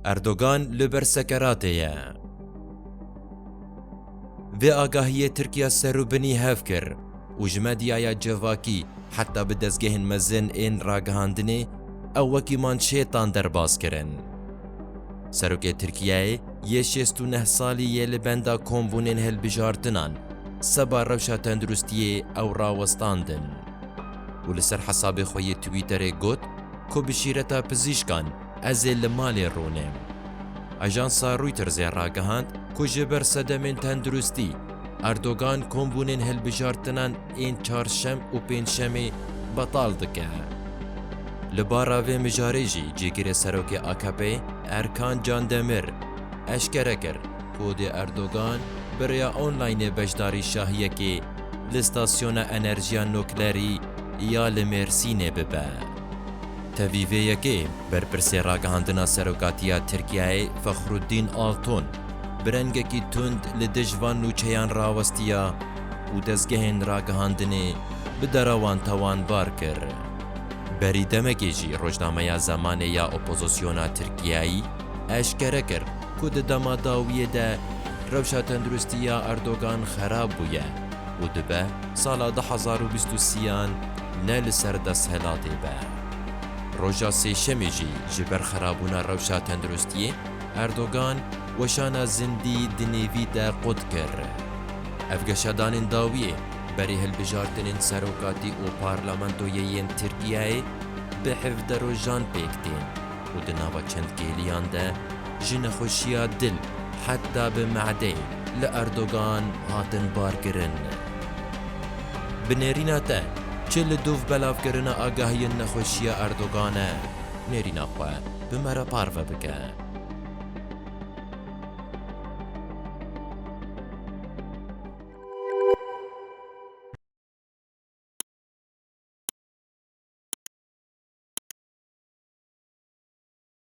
اردوغان لبر سکراتیه. و آگاهی ترکیه سروبنی هف کر و جمدیای جواکی حتی به دزگهن مزن این راگهاندنه او وکی من شیطان در باز کرن. سروک ترکیه یه 69 سالی یه لبنده کمبونین هل بجارتنان سبا روشا تندرستیه او راوستاندن و لسر حساب خوی تویتر گوت که بشیرتا پزیشکان از المال رونم. اجانسا رویترز راگهاند که جبر صدمین تندرستی اردوغان کمبونین هل بجارتنان این چارشم و پینشمی بطال دکه. لبارا و مجارجی جیگر سروک AKP ارکان جاندمر اشکره کر کود اردوغان برای آنلاین بجداری شاهیه که لستاسیون انرژیا نوکلری یا لمرسینه ببه. تاویویه که برپرسی راگهاندنا سروکاتیا ترکیه فخرالدین آلتون برنگه کی تند لدجوان نوچیان راوستیا و دزگهن راگهاندنه بدراوان توان بار کر. بری دمکیجی روزنامه زمانه یا اپوزیسیونا ترکیه‌ای اشکره کر که دما داویه ده روشا تندرستیا اردوغان خراب بویه و دبه سال 2023 نل سر دست هلاتی به. روژا سیشمی جی جبر خرابونا روشا تندرستیه اردوغان وشانا زندی دنیوی ده قد کر. افگشادان داویه بری هلبجارتنین سروکاتی و پارلمانتویین ترکیه به حفظ روژان پیکتین و دناوا چند گیلیان ده جن خوشیا دل حتی به معده لأردوغان هاتن بارگرن. بنیرینا تا چل دوف بلاف کرنا آگاهی نخوشیا اردوغانه نیرینا خواه بمرا پارو بکن.